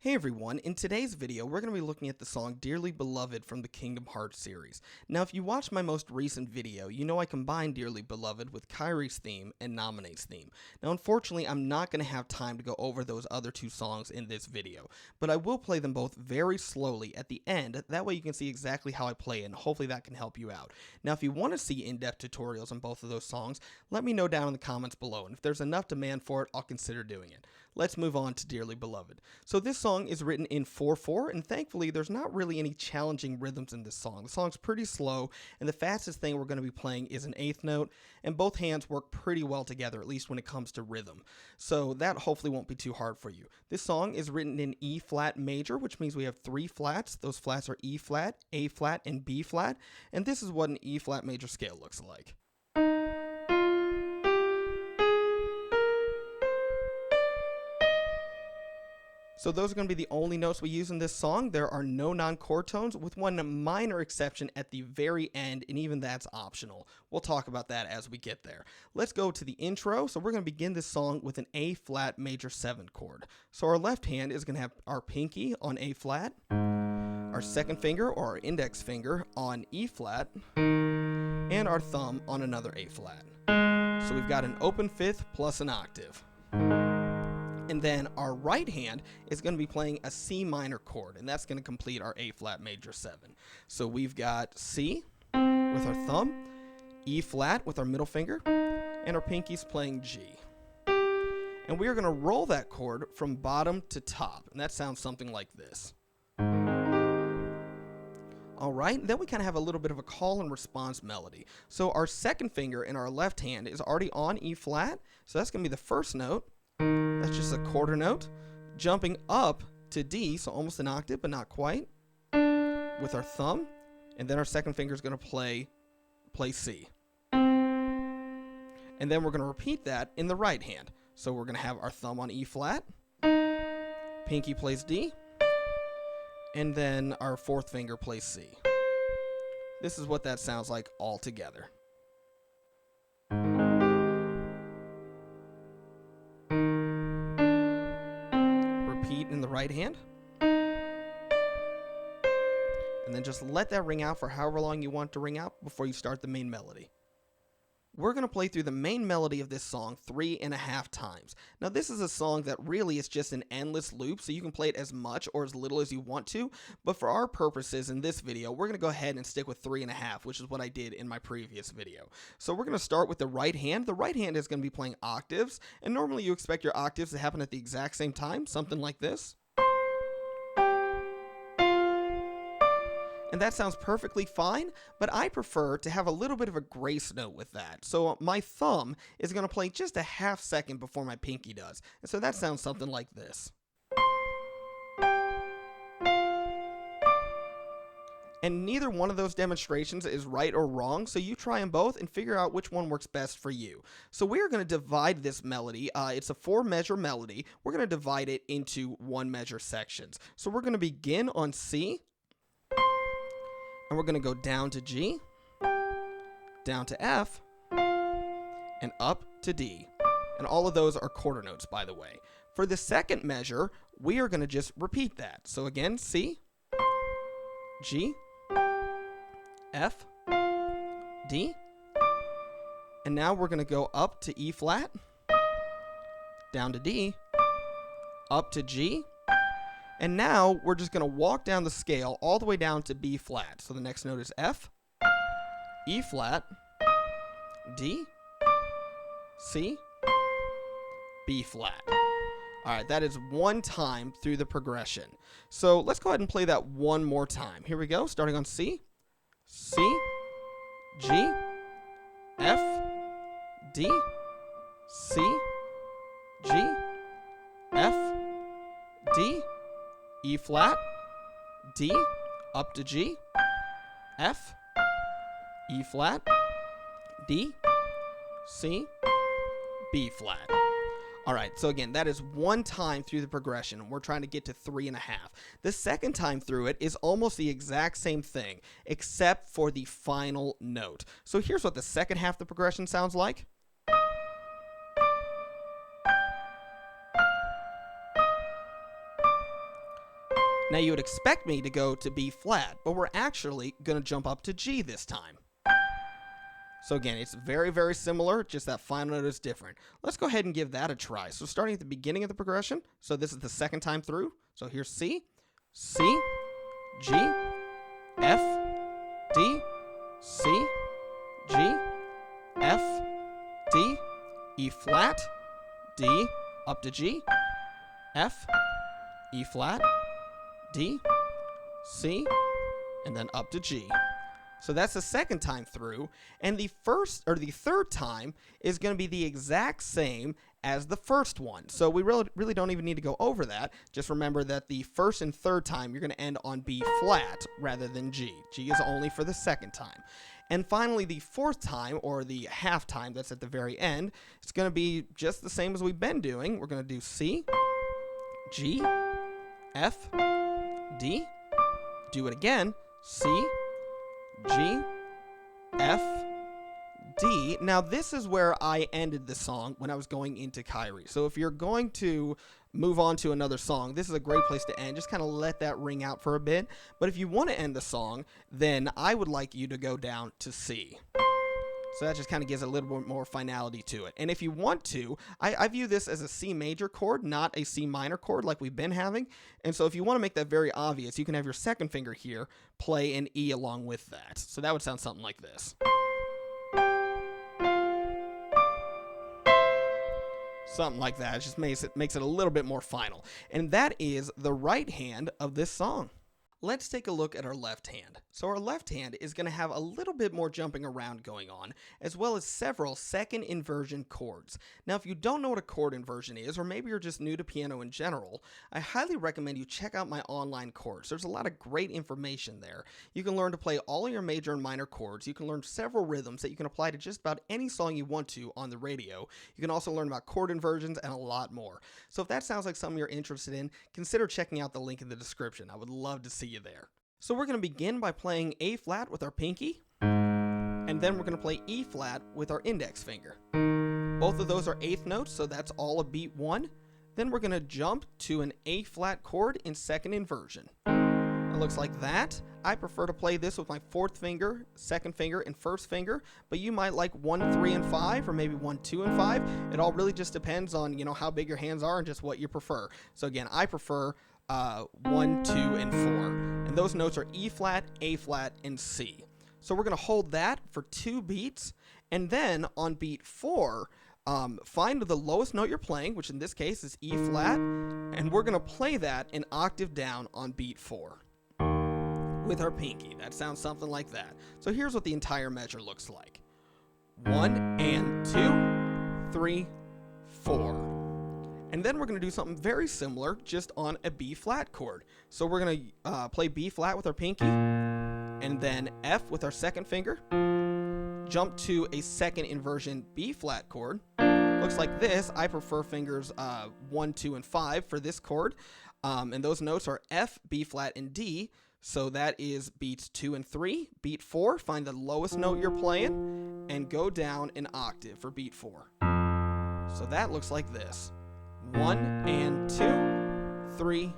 Hey everyone, in today's video we're going to be looking at the song Dearly Beloved from the Kingdom Hearts series. Now if you watched my most recent video, you know I combined Dearly Beloved with Kyrie's theme and Naminé's theme. Now unfortunately I'm not going to have time to go over those other two songs in this video, but I will play them both very slowly at the end, that way you can see exactly how I play it and hopefully that can help you out. Now if you want to see in-depth tutorials on both of those songs, let me know down in the comments below, and if there's enough demand for it, I'll consider doing it. Let's move on to Dearly Beloved. So this song is written in 4/4, and thankfully there's not really any challenging rhythms in this song. The song's pretty slow, and the fastest thing we're going to be playing is an eighth note, and both hands work pretty well together, at least when it comes to rhythm. So that hopefully won't be too hard for you. This song is written in E flat major, which means we have three flats. Those flats are E flat, A flat, and B flat, and this is what an E flat major scale looks like. So those are going to be the only notes we use in this song. There are no non-chord tones, with one minor exception at the very end, and even that's optional. We'll talk about that as we get there. Let's go to the intro. So we're going to begin this song with an A flat major 7 chord. So our left hand is going to have our pinky on A flat, our second finger or our index finger on E flat, and our thumb on another A flat. So we've got an open fifth plus an octave. And then our right hand is going to be playing a C minor chord, and that's going to complete our A flat major 7. So we've got C with our thumb, E flat with our middle finger, and our pinky's playing G. And we are going to roll that chord from bottom to top, and that sounds something like this. Alright, then we kind of have a little bit of a call and response melody. So our second finger in our left hand is already on E flat, so that's going to be the first note. That's just a quarter note, jumping up to D, so almost an octave, but not quite, with our thumb, and then our second finger is going to play C. And then we're going to repeat that in the right hand. So we're going to have our thumb on E flat, pinky plays D, and then our fourth finger plays C. This is what that sounds like all together. In the right hand, and then just let that ring out for however long you want it to ring out before you start the main melody. We're going to play through the main melody of this song 3.5 times. Now this is a song that really is just an endless loop, so you can play it as much or as little as you want to, but for our purposes in this video, we're going to go ahead and stick with 3.5, which is what I did in my previous video. So we're going to start with the right hand. The right hand is going to be playing octaves, and normally you expect your octaves to happen at the exact same time, something like this. And that sounds perfectly fine, but I prefer to have a little bit of a grace note with that. So my thumb is going to play just a half second before my pinky does. And so that sounds something like this. And neither one of those demonstrations is right or wrong, so you try them both and figure out which one works best for you. So we're going to divide this melody. It's a 4-measure melody. We're going to divide it into 1-measure sections. So we're going to begin on C. And we're going to go down to G, down to F, and up to D. And all of those are quarter notes, by the way. For the second measure, we are going to just repeat that. So again, C, G, F, D. And now we're going to go up to E flat, down to D, up to G. And now we're just going to walk down the scale all the way down to B flat. So the next note is F, E flat, D, C, B flat. All right, that is one time through the progression. So let's go ahead and play that one more time. Here we go, starting on C, C, G, F, D, C, G, F, D, E flat, D, up to G, F, E flat, D, C, B flat. Alright, so again, that is one time through the progression. We're trying to get to 3.5. The second time through it is almost the exact same thing, except for the final note. So here's what the second half of the progression sounds like. Now you would expect me to go to B flat, but we're actually going to jump up to G this time. So again, it's very, very similar, just that final note is different. Let's go ahead and give that a try. So starting at the beginning of the progression, so this is the second time through. So here's C, C, G, F, D, C, G, F, D, E flat, D, up to G, F, E flat, D, C, and then up to G. So that's the second time through, and the third time is going to be the exact same as the first one. So we really don't even need to go over that. Just remember that the first and third time you're going to end on B flat rather than G. G is only for the second time. And finally, the fourth time, or the half time that's at the very end, it's going to be just the same as we've been doing. We're going to do C, G, F, D, do it again, C, G, F, D. Now this is where I ended the song when I was going into Kyrie. So if you're going to move on to another song, this is a great place to end. Just kind of let that ring out for a bit. But if you want to end the song, then I would like you to go down to C. So that just kind of gives a little bit more finality to it. And if you want to, I view this as a C major chord, not a C minor chord like we've been having. And so if you want to make that very obvious, you can have your second finger here play an E along with that. So that would sound something like this. Something like that. It just makes it a little bit more final. And that is the right hand of this song. Let's take a look at our left hand. So our left hand is going to have a little bit more jumping around going on, as well as several second inversion chords. Now, if you don't know what a chord inversion is, or maybe you're just new to piano in general, I highly recommend you check out my online course. There's a lot of great information there. You can learn to play all of your major and minor chords. You can learn several rhythms that you can apply to just about any song you want to on the radio. You can also learn about chord inversions and a lot more. So if that sounds like something you're interested in, consider checking out the link in the description. I would love to see you there. So we're going to begin by playing A flat with our pinky, and then we're going to play E flat with our index finger. Both of those are eighth notes, so that's all of beat 1. Then we're going to jump to an A flat chord in second inversion. It looks like that. I prefer to play this with my fourth finger, second finger, and first finger, but you might like 1, 3, and 5, or maybe 1, 2, and 5. It all really just depends on, how big your hands are and just what you prefer. So again, I prefer 1, 2, and 4. And those notes are E flat, A flat, and C. So we're going to hold that for 2 beats, and then on beat 4, find the lowest note you're playing, which in this case is E flat, and we're going to play that an octave down on beat 4 with our pinky. That sounds something like that. So here's what the entire measure looks like. 1 and 2, 3, 4. And then we're going to do something very similar, just on a B flat chord. So we're going to play B flat with our pinky, and then F with our second finger, jump to a second inversion B flat chord. Looks like this. I prefer fingers 1, 2, and 5 for this chord. And those notes are F, B flat, and D. So that is beats 2 and 3. Beat 4, find the lowest note you're playing, and go down an octave for beat 4. So that looks like this. 1 and 2, 3,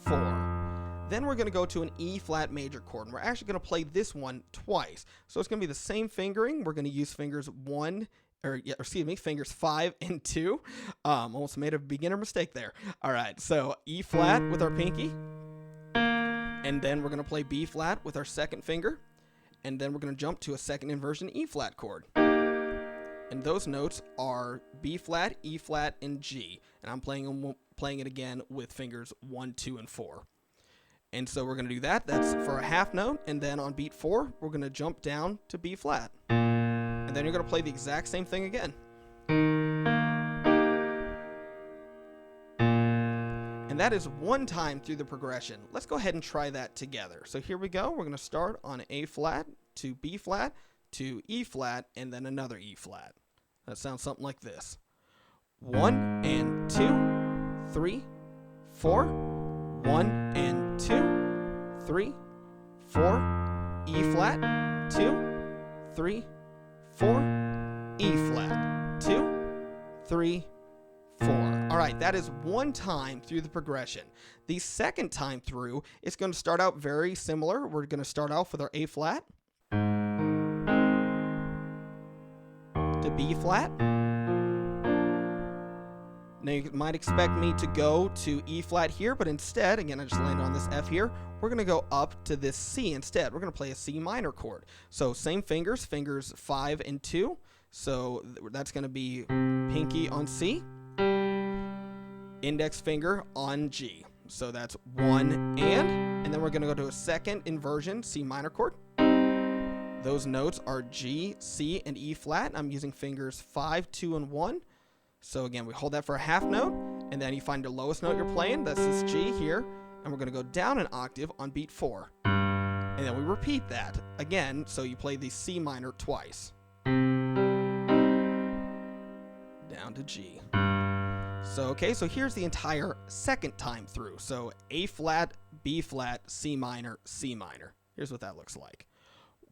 4. Then we're going to go to an E flat major chord, and we're actually going to play this one twice. So it's going to be the same fingering. We're going to use fingers 5 and 2. Almost made a beginner mistake there. All right, so E flat with our pinky, and then we're going to play B flat with our second finger, and then we're going to jump to a second inversion E flat chord. And those notes are B flat, E flat, and G. And I'm playing it again with fingers 1, 2, and 4. And so we're going to do that. That's for a half note. And then on beat 4, we're going to jump down to B flat. And then you're going to play the exact same thing again. And that is one time through the progression. Let's go ahead and try that together. So here we go. We're going to start on A flat to B flat to E flat, and then another E flat. That sounds something like this. 1 and 2, 3, 4. 1 and 2, 3, 4. E flat, 2, 3, 4. E flat, 2, 3, 4. All right, that is one time through the progression. The second time through, it's going to start out very similar. We're going to start off with our A flat to B flat. Now you might expect me to go to E flat here, but instead, again, I just landed on this F here. We're going to go up to this C instead. We're going to play a C minor chord. So same fingers 5 and 2. So that's going to be pinky on C, index finger on G. So that's 1 and then we're going to go to a second inversion C minor chord. Those notes are G, C, and E flat. I'm using fingers 5, 2, and 1. So again, we hold that for a half note, and then you find the lowest note you're playing. That's this G here, and we're going to go down an octave on beat 4. And then we repeat that again, so you play the C minor twice. Down to G. So, okay, so here's the entire second time through. So A flat, B flat, C minor, C minor. Here's what that looks like.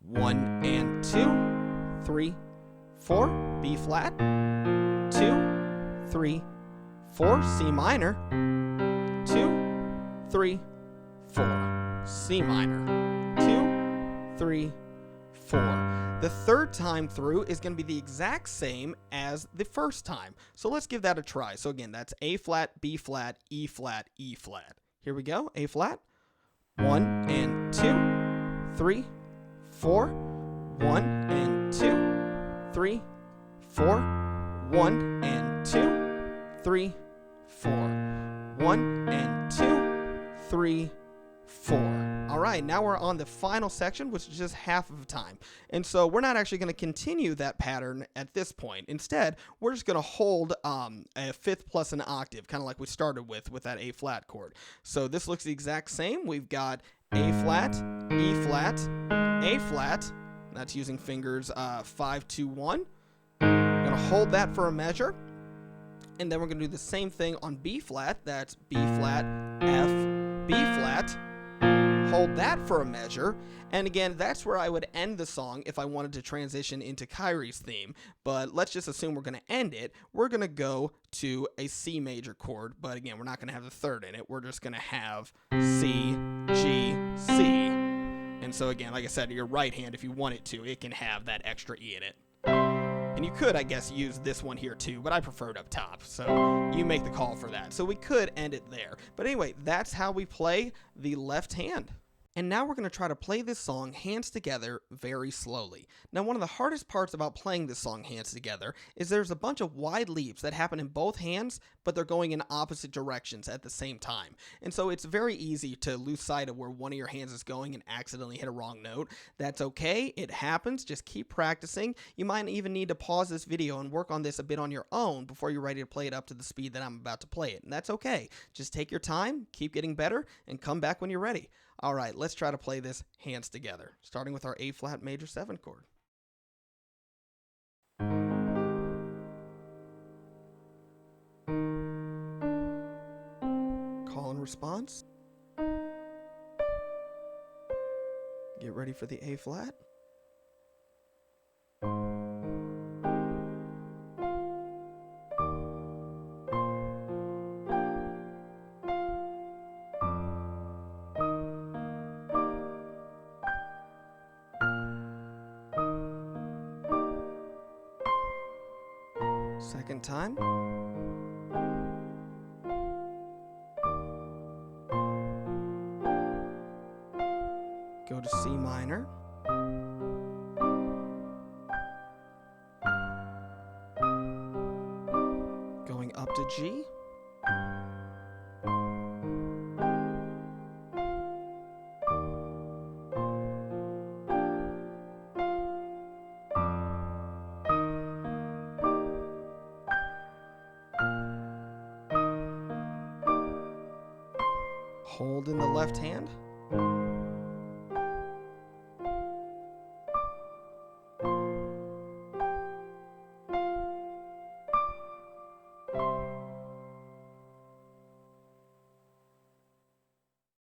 1 and 2, 3, 4, B flat, 2, 3, 4, C minor, 2, 3, 4, C minor, 2, 3, 4. The third time through is going to be the exact same as the first time. So let's give that a try. So again, that's A flat, B flat, E flat, E flat. Here we go. A flat, 1 and 2, 3, 4, 1 and 2, 3, 4, 1 and 2, 3, 4, 1 and 2, 3, 4. All right, now we're on the final section, which is just half of time. And so we're not actually going to continue that pattern at this point. Instead, we're just going to hold a fifth plus an octave, kind of like we started with that A flat chord. So this looks the exact same. We've got A flat, E flat, A flat. That's using fingers 5, 2, 1. We're going to hold that for a measure. And then we're going to do the same thing on B flat. That's B flat, F, B flat. Hold that for a measure. And again, that's where I would end the song if I wanted to transition into Kyrie's theme. But let's just assume we're going to end it. We're going to go to a C major chord. But again, we're not going to have the third in it. We're just going to have C, G, C. And so again, like I said, your right hand, if you want it to, it can have that extra E in it. And you could, I guess, use this one here too, but I prefer it up top. So you make the call for that. So we could end it there. But anyway, that's how we play the left hand. And now we're going to try to play this song hands together very slowly. Now, one of the hardest parts about playing this song hands together is there's a bunch of wide leaps that happen in both hands, but they're going in opposite directions at the same time. And so it's very easy to lose sight of where one of your hands is going and accidentally hit a wrong note. That's okay. It happens. Just keep practicing. You might even need to pause this video and work on this a bit on your own before you're ready to play it up to the speed that I'm about to play it. And that's okay. Just take your time, keep getting better, and come back when you're ready. All right, let's try to play this hands together, starting with our A flat major 7 chord. Call and response. Get ready for the A flat. Second time. Go to C minor. Going up to G. Hold in the left hand.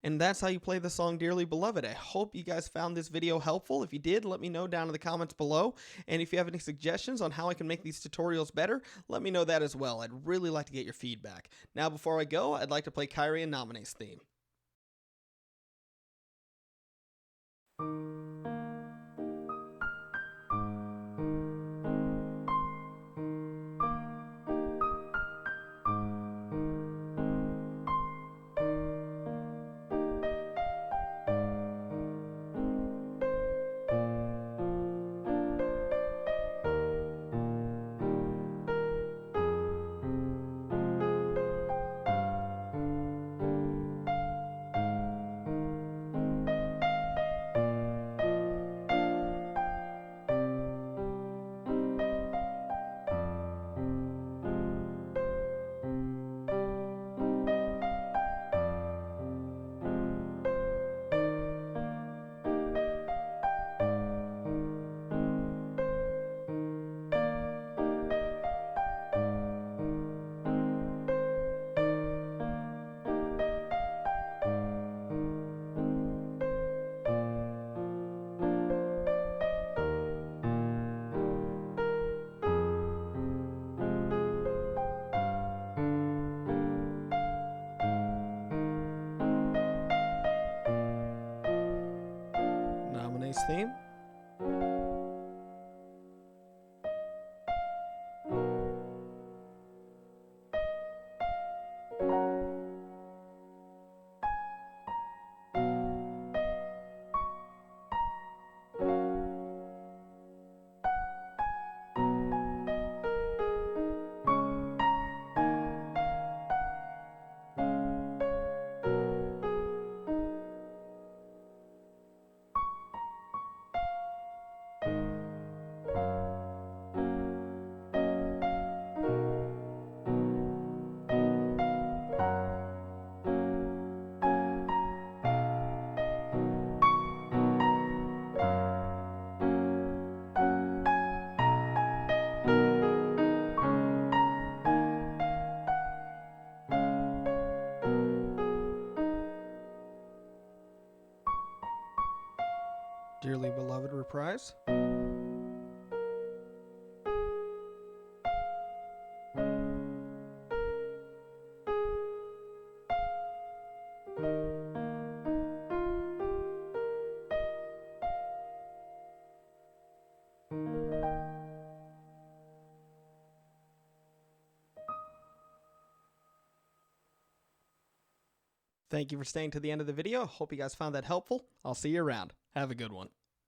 And that's how you play the song Dearly Beloved. I hope you guys found this video helpful. If you did, let me know down in the comments below. And if you have any suggestions on how I can make these tutorials better, let me know that as well. I'd really like to get your feedback. Now, before I go, I'd like to play Kyrie and Nomine's theme. Nomine's theme. Dearly Beloved reprise. Thank you for staying to the end of the video. Hope you guys found that helpful. I'll see you around. Have a good one.